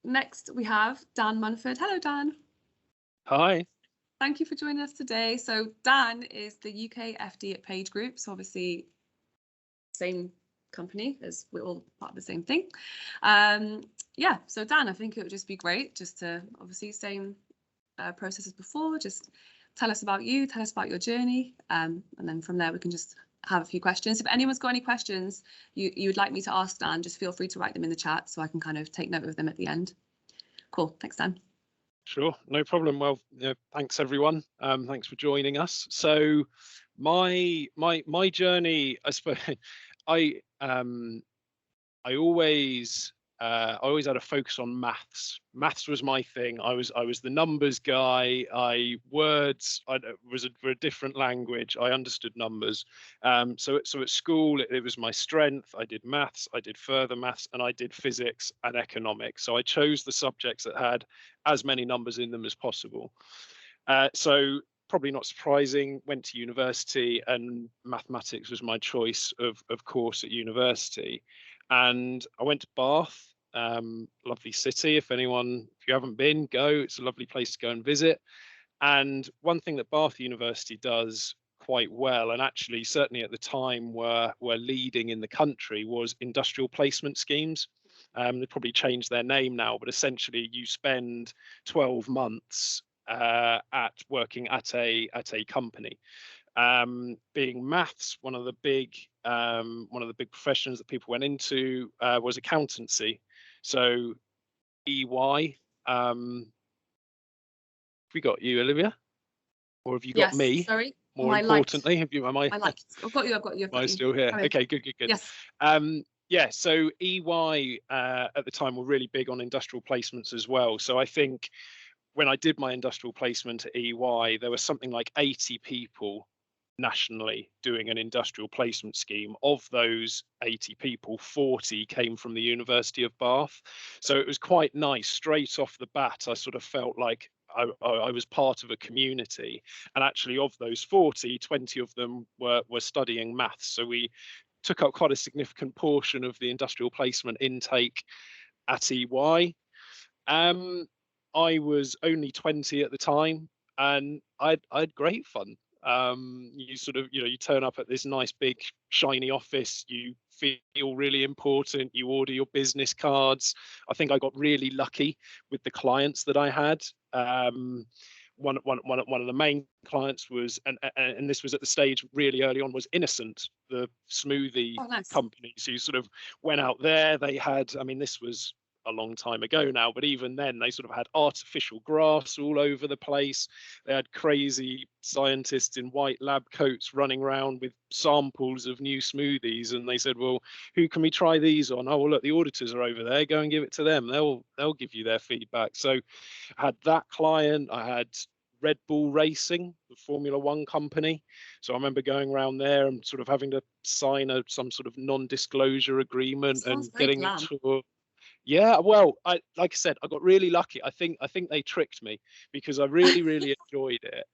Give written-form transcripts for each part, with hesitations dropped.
next we have Dan Munford. Hello, Dan. Hi. Thank you for joining us today. So Dan is the UK FD at Page Group. So obviously, same company, as we're all part of the same thing. Yeah, so Dan, I think it would just be great just to obviously same process as before, just tell us about you, tell us about your journey, and then from there we can just have a few questions. If anyone's got any questions you would like me to ask Dan, just feel free to write them in the chat so I can kind of take note of them at the end. Cool, thanks Dan. Sure, no problem. Well, thanks everyone. Thanks for joining us. So my journey, I suppose, I always had a focus on maths. Maths was my thing. I was the numbers guy. Words were a different language. I understood numbers. So at school it was my strength. I did maths, I did further maths, and I did physics and economics. So I chose the subjects that had as many numbers in them as possible. So probably not surprising, went to university, and mathematics was my choice of course at university. And I went to Bath, lovely city. If you haven't been, go. It's a lovely place to go and visit. And one thing that Bath University does quite well, and actually certainly at the time were leading in the country, was industrial placement schemes. They probably changed their name now, but essentially you spend 12 months working at a company. Being maths, one of the big professions that people went into was accountancy. So EY. Have we got you, Olivia, or have you got me? Sorry. More importantly, have you? I've got you. Am I still here? Okay, good. Yes. Yeah. So EY at the time were really big on industrial placements as well. So I think when I did my industrial placement at EY, there was something like 80 people nationally doing an industrial placement scheme. Of those 80 people, 40 came from the University of Bath. So it was quite nice. Straight off the bat, I sort of felt like I was part of a community. And actually of those 40, 20 of them were studying maths. So we took up quite a significant portion of the industrial placement intake at EY. I was only 20 at the time, and I had great fun. You turn up at this nice big shiny office, you feel really important, you order your business cards. I think I got really lucky with the clients that I had. One of the main clients was, and this was at the stage really early on, was Innocent, the smoothie company. So you sort of went out there. They had, this was a long time ago now, but even then they sort of had artificial grass all over the place. They had crazy scientists in white lab coats running around with samples of new smoothies, and they said, well, who can we try these on? Oh, well, look, the auditors are over there, go and give it to them, they'll give you their feedback. So I had that client. I had Red Bull Racing, the Formula One company. So I remember going around there and sort of having to sign some sort of non-disclosure agreement and getting a tour. Yeah, well, like I said, I got really lucky. I think they tricked me because I really enjoyed it.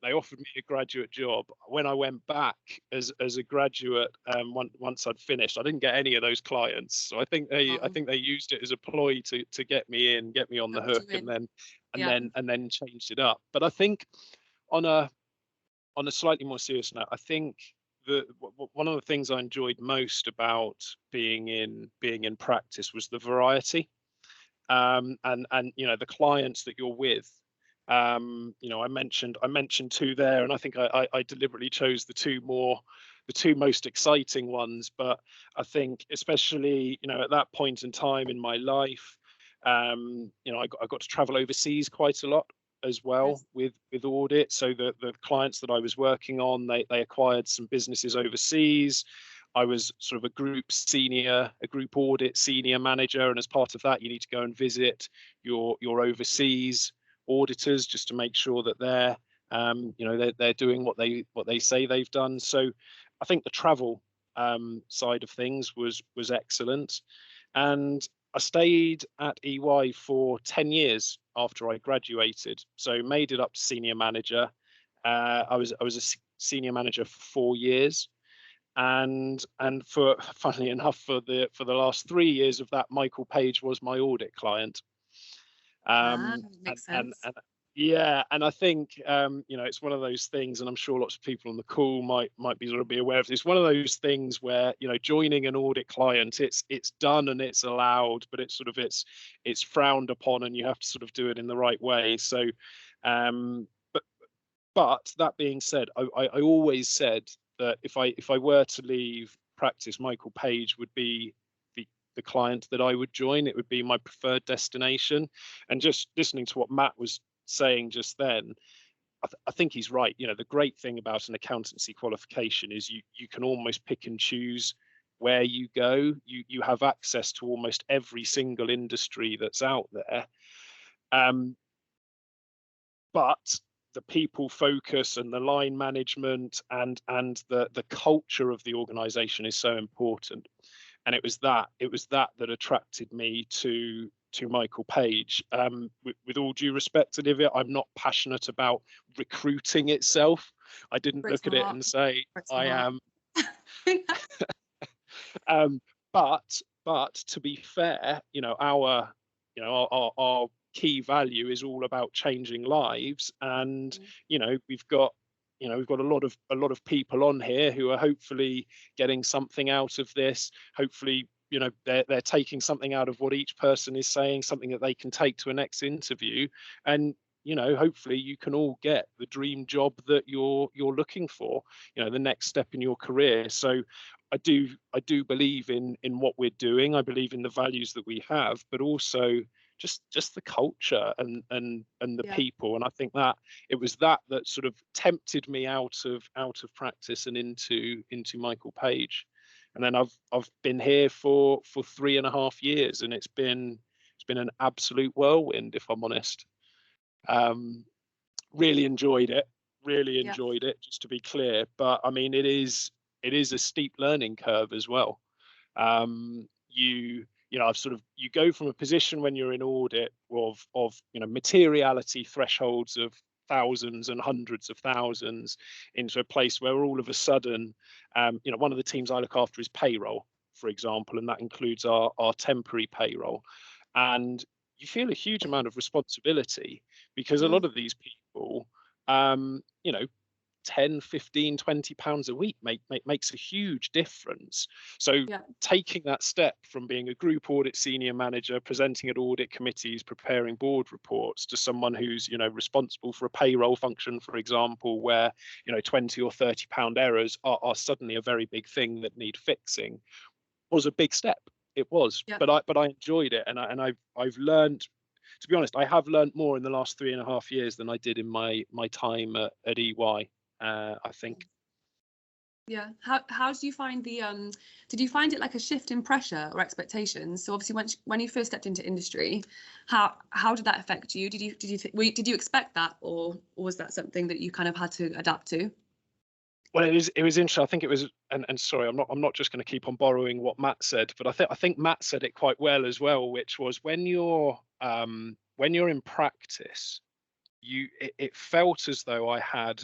They offered me a graduate job. When I went back as a graduate, once I'd finished, I didn't get any of those clients. So I think they used it as a ploy to get me on the hook, and then changed it up. But I think on a slightly more serious note, I think one of the things I enjoyed most about being in practice was the variety, and the clients that you're with. I mentioned two there, and I think I deliberately chose the two most exciting ones. But I think especially at that point in time in my life, I got to travel overseas quite a lot as well with audit. So the clients that I was working on, they acquired some businesses overseas. I was sort of a group audit senior manager, and as part of that, you need to go and visit your overseas auditors just to make sure that they're doing what they say they've done. So I think the travel side of things was excellent, and I stayed at EY for 10 years after I graduated, so made it up to senior manager. I was a senior manager for 4 years, and for funnily enough, for the last 3 years of that, Michael Page was my audit client. Makes sense. And yeah, and I think it's one of those things, and I'm sure lots of people on the call might be sort of be aware of this. One of those things where joining an audit client, it's done and it's allowed, but it's frowned upon, and you have to sort of do it in the right way. So, but that being said, I always said that if I were to leave practice, Michael Page would be the client that I would join. It would be my preferred destination. And just listening to what Matt was saying just then, I think he's right. The great thing about an accountancy qualification is you can almost pick and choose where you go. You have access to almost every single industry that's out there. But the people focus and the line management and the culture of the organization is so important. And it was that attracted me to Michael Page. With all due respect, Olivia, I'm not passionate about recruiting itself. I didn't look at it and say I am. But to be fair, our key value is all about changing lives, and we've got a lot of people on here who are hopefully getting something out of this. Hopefully they're taking something out of what each person is saying, something that they can take to a next interview, and hopefully you can all get the dream job that you're looking for, the next step in your career. So I do believe in what we're doing. I believe in the values that we have, but also just the culture and the people. And I think that it was that sort of tempted me out of practice and into Michael Page. And then I've been here for 3.5 years, and it's been an absolute whirlwind, if I'm honest. Really enjoyed it, just to be clear. But I mean, it is a steep learning curve as well. You go from a position when you're in audit of materiality thresholds of thousands and hundreds of thousands into a place where all of a sudden, one of the teams I look after is payroll, for example, and that includes our temporary payroll. And you feel a huge amount of responsibility because a lot of these people, 10, 15, 20 pounds a week makes a huge difference. So taking that step from being a group audit senior manager, presenting at audit committees, preparing board reports, to someone who's responsible for a payroll function, for example, where 20 or 30 pound errors are suddenly a very big thing that need fixing, was a big step. It was, but I enjoyed it, and I've learned. To be honest, I have learned more in the last 3.5 years than I did in my time at EY. I think. Yeah. How do you find the did you find it like a shift in pressure or expectations? So obviously when you first stepped into industry, how did that affect you? Did you expect that, or was that something that you kind of had to adapt to? Well, it was interesting. I think it was, and sorry, I'm not just going to keep on borrowing what Matt said, but I think Matt said it quite well as well, which was when you're in practice, it felt as though I had,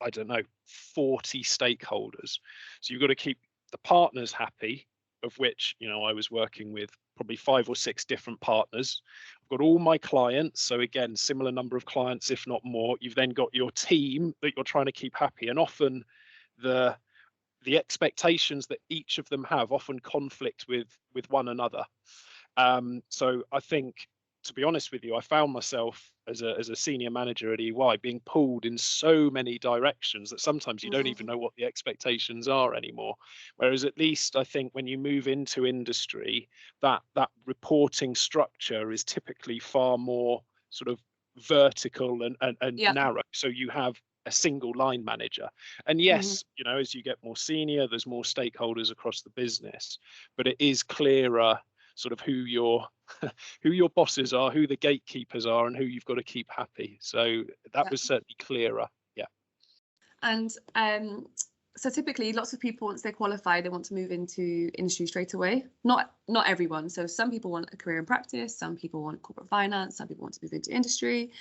I don't know, 40 stakeholders. So you've got to keep the partners happy, of which, I was working with probably 5 or 6 different partners. I've got all my clients. So again, similar number of clients, if not more. You've then got your team that you're trying to keep happy. And often the expectations that each of them have often conflict with one another. So I think, to be honest with you, I found myself as a senior manager at EY being pulled in so many directions that sometimes you don't even know what the expectations are anymore. Whereas at least I think when you move into industry, that reporting structure is typically far more sort of vertical and narrow. So you have a single line manager. And yes, as you get more senior, there's more stakeholders across the business, but it is clearer sort of who your bosses are, who the gatekeepers are, and who you've got to keep happy. So that was certainly clearer. Yeah. And so typically lots of people, once they qualify, they want to move into industry straight away. Not everyone. So some people want a career in practice, some people want corporate finance, some people want to move into industry.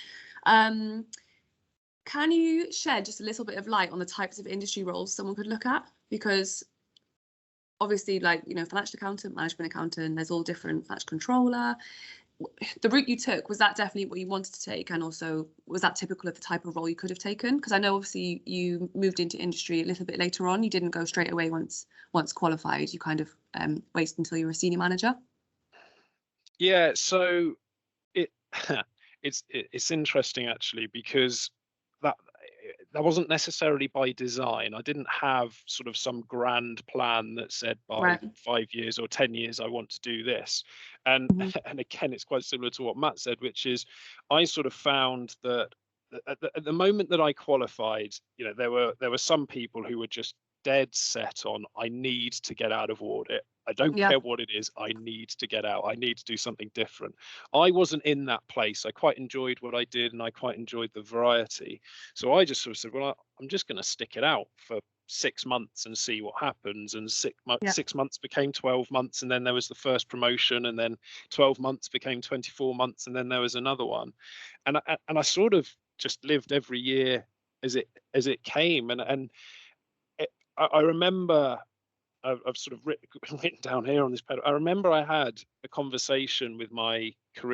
can you shed just a little bit of light on the types of industry roles someone could look at? Because obviously, like, you know, financial accountant, management accountant, there's all different, financial controller. The route you took, was that definitely what you wanted to take? And also, was that typical of the type of role you could have taken? Because I know obviously you moved into industry a little bit later on. You didn't go straight away once qualified. You kind of waited until you were a senior manager. Yeah, so it it's interesting actually, because that that wasn't necessarily by design. I didn't have sort of some grand plan that said by Right. 5 years or 10 years I want to do this. And Mhm. and again, it's quite similar to what Matt said, which is I sort of found that at the moment that I qualified, you know, there were some people who were just dead set on, I need to get out of audit. I don't Yeah. care what it is. I need to get out. I need to do something different. I wasn't in that place. I quite enjoyed what I did, and I quite enjoyed the variety. So I just sort of said, well, I'm just going to stick it out for 6 months and see what happens. And Yeah. 6 months became 12 months, and then there was the first promotion, and then 12 months became 24 months, and then there was another one. And I sort of just lived every year as it came. And I remember I've sort of written down here on this pad. I remember I had a conversation with my career